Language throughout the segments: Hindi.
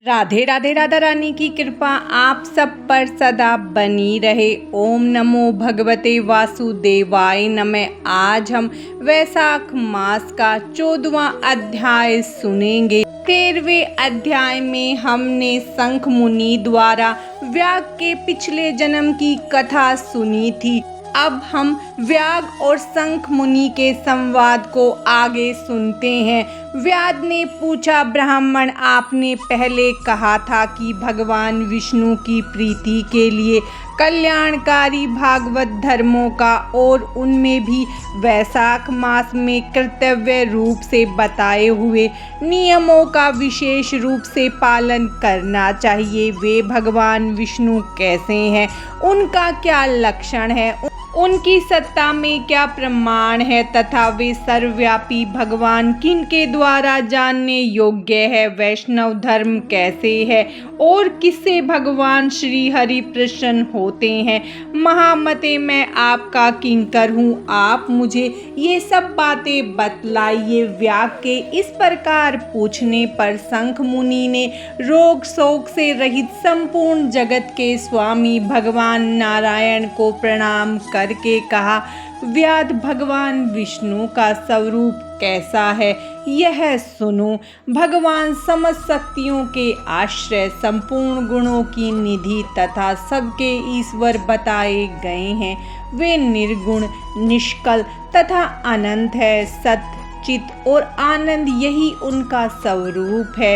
राधे राधे। राधा रानी की कृपा आप सब पर सदा बनी रहे। ओम नमो भगवते वासुदेवाय नमः। आज हम वैशाख मास का 14वां अध्याय सुनेंगे। 13वें अध्याय में हमने शंख मुनि द्वारा व्याग के पिछले जन्म की कथा सुनी थी। अब हम व्याग और शंख मुनि के संवाद को आगे सुनते हैं। व्याग ने पूछा, ब्राह्मण, आपने पहले कहा था कि भगवान विष्णु की प्रीति के लिए कल्याणकारी भागवत धर्मों का और उनमें भी वैशाख मास में कर्तव्य रूप से बताए हुए नियमों का विशेष रूप से पालन करना चाहिए। वे भगवान विष्णु कैसे हैं, उनका क्या लक्षण है, उनकी सत्ता में क्या प्रमाण है तथा वे सर्वव्यापी भगवान किनके द्वारा जानने योग्य है। वैष्णव धर्म कैसे है और किससे भगवान श्री हरि प्रसन्न होते हैं। महामते, मैं आपका किंकर हूँ, आप मुझे ये सब बातें बतलाइए। व्याग के इस प्रकार पूछने पर शंख मुनि ने रोग शोक से रहित संपूर्ण जगत के स्वामी भगवान नारायण को प्रणाम करके कहा, व्याध, भगवान विष्णु का स्वरूप कैसा है यह सुनो। भगवान समस्त शक्तियों के आश्रय, संपूर्ण गुणों की निधि तथा सबके ईश्वर बताए गए हैं। वे निर्गुण, निष्कल तथा अनंत है। सत्य, चित और आनंद यही उनका स्वरूप है।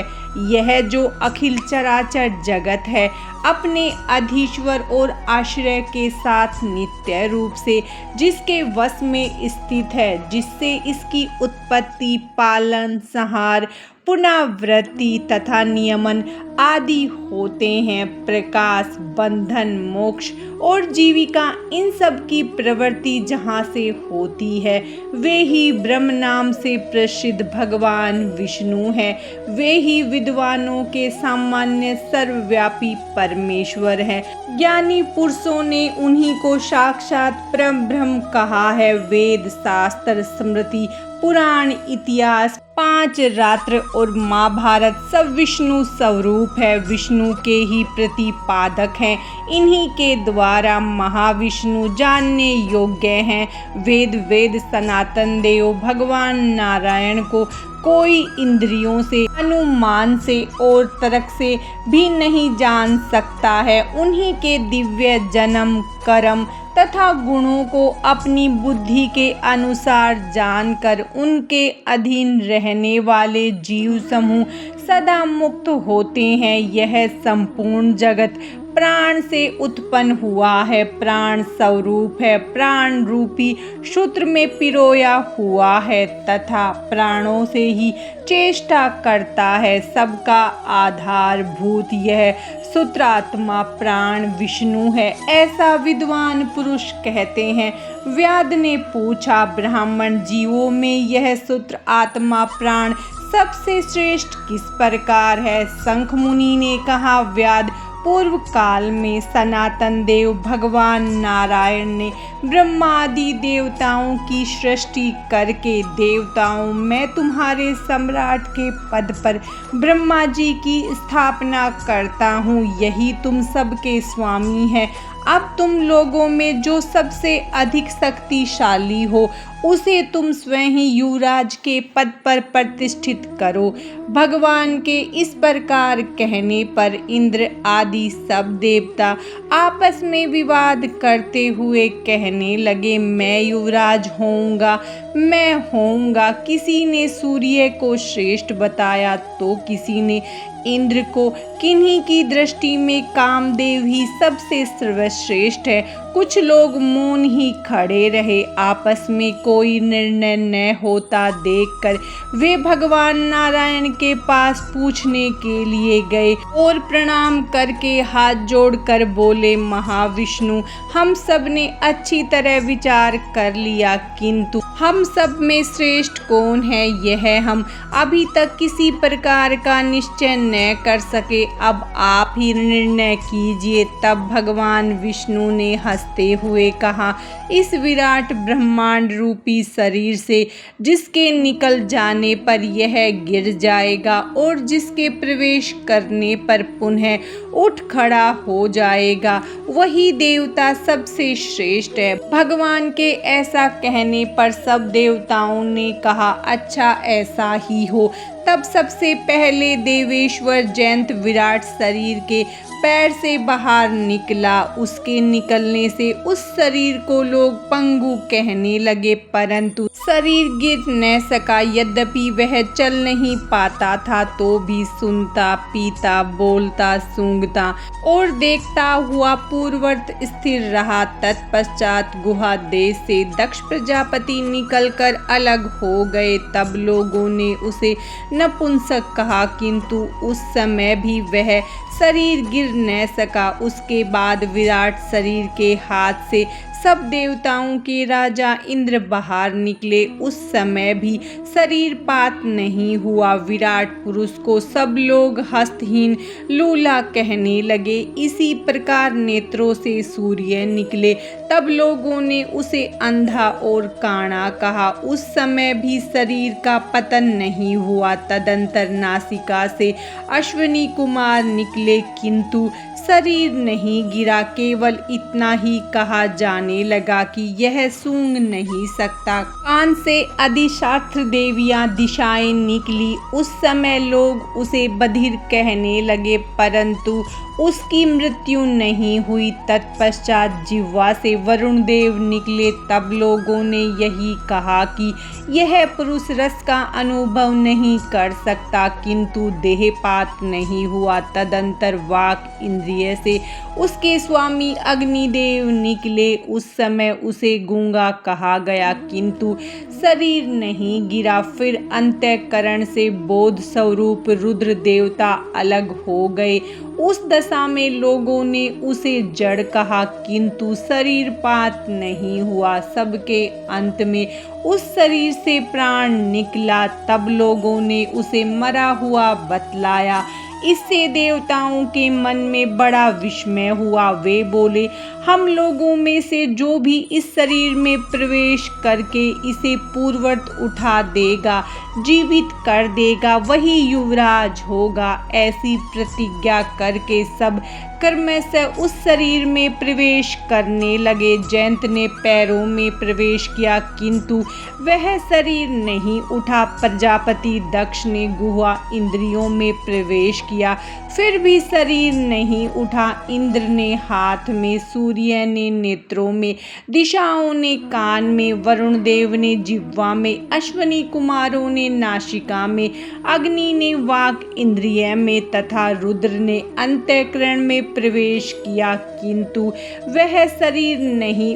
यह जो अखिल चराचर जगत है अपने अधीश्वर और आश्रय के साथ नित्य रूप से जिसके वश में स्थित है, जिससे इसकी उत्पत्ति, पालन, संहार, पुनरावृत्ति तथा नियमन आदि होते हैं। प्रकाश, बंधन, मोक्ष और जीविका, इन सब की प्रवृत्ति जहाँ से होती है वे ही ब्रह्म नाम से प्रसिद्ध भगवान विष्णु हैं। वे ही विद्वानों के सामान्य सर्वव्यापी परमेश्वर हैं। ज्ञानी पुरुषों ने उन्हीं को साक्षात परम ब्रह्म कहा है। वेद, शास्त्र, स्मृति, पुराण, इतिहास, 5 रात्र और महाभारत सब विष्णु स्वरूप है, विष्णु के ही प्रतिपादक हैं। इन्हीं के द्वारा महाविष्णु जानने योग्य हैं। वेद सनातन देव भगवान नारायण को कोई इंद्रियों से, अनुमान से और तर्क से भी नहीं जान सकता है। उन्हीं के दिव्य जन्म, कर्म तथा गुणों को अपनी बुद्धि के अनुसार जानकर उनके अधीन रहने वाले जीव समूह सदा मुक्त होते हैं। यह संपूर्ण जगत प्राण से उत्पन्न हुआ है, प्राण स्वरूप है, प्राण रूपी सूत्र में पिरोया हुआ है तथा प्राणों से ही चेष्टा करता है। सबका आधारभूत यह सूत्रात्मा प्राण विष्णु है, ऐसा विद्वान पुरुष कहते हैं। व्याध ने पूछा, ब्राह्मण, जीवों में यह सूत्र आत्मा प्राण सबसे श्रेष्ठ किस प्रकार है। शंख मुनि ने कहा, व्याध, पूर्व काल में सनातन देव भगवान नारायण ने ब्रह्मादि देवताओं की सृष्टि करके, देवताओं, मैं तुम्हारे सम्राट के पद पर ब्रह्मा जी की स्थापना करता हूँ, यही तुम सबके स्वामी हैं। अब तुम लोगों में जो सबसे अधिक शक्तिशाली हो उसे तुम स्वयं ही युवराज के पद पर प्रतिष्ठित करो। भगवान के इस प्रकार कहने पर इंद्र आदि सब देवता आपस में विवाद करते हुए कहने लगे, मैं युवराज होऊंगा, मैं होऊंगा। किसी ने सूर्य को श्रेष्ठ बताया तो किसी ने इंद्र को। किन्हीं की दृष्टि में कामदेव ही सबसे सर्वश्रेष्ठ है। कुछ लोग मौन ही खड़े रहे। आपस में कोई निर्णय न होता देखकर वे भगवान नारायण के पास पूछने के लिए गए और प्रणाम करके हाथ जोड़कर बोले, महाविष्णु, हम सब ने अच्छी तरह विचार कर लिया, किंतु हम सब में श्रेष्ठ कौन है यह हम अभी तक किसी प्रकार का निश्चय न कर सके। अब आप ही निर्णय कीजिए। तब भगवान विष्णु ने हंस हंसते हुए कहा, इस विराट ब्रह्मांड रूपी शरीर से जिसके निकल जाने पर यह गिर जाएगा और जिसके प्रवेश करने पर पुनः उठ खड़ा हो जाएगा, वही देवता सबसे श्रेष्ठ है। भगवान के ऐसा कहने पर सब देवताओं ने कहा, अच्छा ऐसा ही हो। तब सबसे पहले देवेश्वर जयंत विराट शरीर के पैर से बाहर निकला। उसके निकलने से उस शरीर को लोग पंगु कहने लगे, परंतु शरीर गिर न सका। यद्यपि वह चल नहीं पाता था तो भी सुनता, पीता, बोलता, सूंघता और देखता हुआ पूर्ववत स्थिर रहा। तत्पश्चात गुहा देश से दक्ष प्रजापति निकलकर अलग हो गए। तब लोगों ने उसे नपुंसक कहा, किंतु उस समय भी वह शरीर गिर न सका। उसके बाद विराट शरीर के हाथ से सब देवताओं के राजा इंद्र बाहर निकले। उस समय भी शरीर पात नहीं हुआ। विराट पुरुष को सब लोग हस्तहीन लूला कहने लगे। इसी प्रकार नेत्रों से सूर्य निकले। तब लोगों ने उसे अंधा और काणा कहा। उस समय भी शरीर का पतन नहीं हुआ। तदंतर नासिका से अश्विनी कुमार निकले, किंतु शरीर नहीं गिरा। केवल इतना ही कहा जाने लगा कि यह सूंघ नहीं सकता। कान से अधिशास्त्र देवियां दिशाएं निकली। उस समय लोग उसे बधिर कहने लगे, परंतु उसकी मृत्यु नहीं हुई। तत्पश्चात जिह्वा से वरुण देव निकले। तब लोगों ने यही कहा कि यह पुरुष रस का अनुभव नहीं कर सकता, किंतु देहपात नहीं हुआ। तदंतर वाक इंद्रिय से उसके स्वामी अग्निदेव निकले। उस समय उसे गूंगा कहा गया, किंतु शरीर नहीं गिरा। फिर अंतःकरण से बोध स्वरूप रुद्र देवता अलग हो गए। उस दशा में लोगों ने उसे जड़ कहा, किंतु शरीर पात नहीं हुआ। सबके अंत में उस शरीर से प्राण निकला। तब लोगों ने उसे मरा हुआ बतलाया। इससे देवताओं के मन में बड़ा विस्मय हुआ। वे बोले, हम लोगों में से जो भी इस शरीर में प्रवेश करके इसे पूर्ववत उठा देगा, जीवित कर देगा, वही युवराज होगा। ऐसी प्रतिज्ञा करके सब क्रमशः उस शरीर में प्रवेश करने लगे। जयंत ने पैरों में प्रवेश किया, किंतु वह शरीर नहीं उठा। प्रजापति दक्ष ने गुहा इंद्रियों में प्रवेश किया, फिर भी शरीर नहीं उठा। इंद्र ने हाथ में, सूर्य ने नेत्रों में, दिशाओं ने कान में, वरुण देव ने जिह्वा में, अश्विनी कुमारों ने नासिका में, अग्नि ने वाक इंद्रिय में तथा रुद्र ने अंतःकरण में प्रवेश किया, किंतु वह शरीर नहीं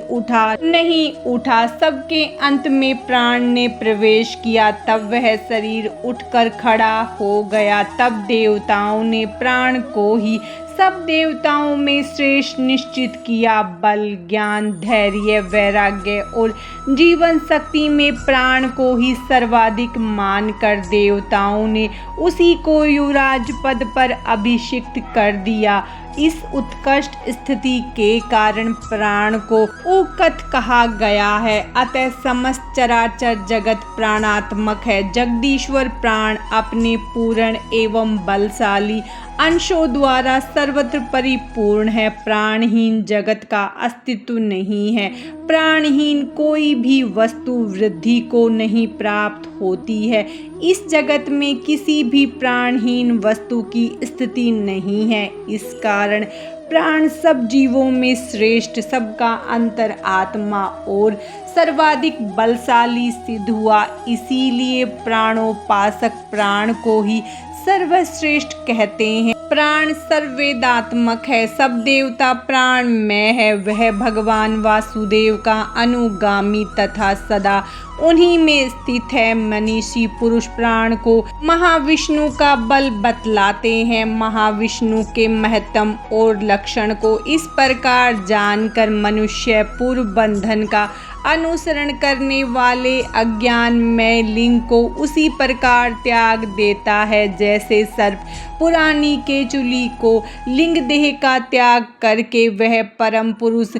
उठा। सबके अंत में प्राण ने प्रवेश किया। तब वह शरीर उठकर खड़ा हो गया। तब देवताओं ने प्राण को ही सब देवताओं में श्रेष्ठ निश्चित किया। बल, ज्ञान, धैर्य, वैराग्य और जीवन शक्ति में प्राण को ही सर्वाधिक मानकर देवताओं ने उसी को युवराज पद पर अभिषिक्त कर दिया। इस उत्कृष्ट स्थिति के कारण प्राण को उकत कहा गया है। अतः समस्त चराचर जगत प्राणात्मक है। जगदीश्वर प्राण अपने पूर्ण एवं बलशाली अंशों द्वारा सर्वत्र परिपूर्ण है। प्राणहीन जगत का अस्तित्व नहीं है। प्राणहीन कोई भी वस्तु वृद्धि को नहीं प्राप्त होती है। इस जगत में किसी भी प्राणहीन वस्तु की स्थिति नहीं है। इस कारण प्राण सब जीवों में श्रेष्ठ, सबका अंतर आत्मा और सर्वाधिक बलशाली सिद्ध हुआ। इसीलिए प्राणोपासक प्राण को ही सर्वश्रेष्ठ कहते हैं। प्राण सर्ववेदात्मक है। सब देवता प्राण में है। वह भगवान वासुदेव का अनुगामी तथा सदा उन्हीं में स्थित है। मनीषी पुरुष प्राण को महाविष्णु का बल बतलाते हैं। महाविष्णु के महत्तम और लक्षण को इस प्रकार जानकर मनुष्य पूर्व बंधन का अनुसरण करने वाले अज्ञान में लिंग को उसी प्रकार त्याग देता है जैसे सर्प पुरानी केचुली को लिंग देह का त्याग करके वह परम पुरुष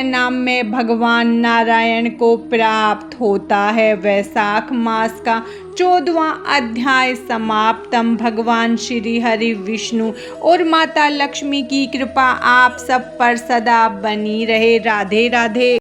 नाम में भगवान नारायण को प्राप्त होता है। वैशाख मास का 14वां अध्याय समाप्तम। भगवान श्री हरि विष्णु और माता लक्ष्मी की कृपा आप सब पर सदा बनी रहे। राधे राधे।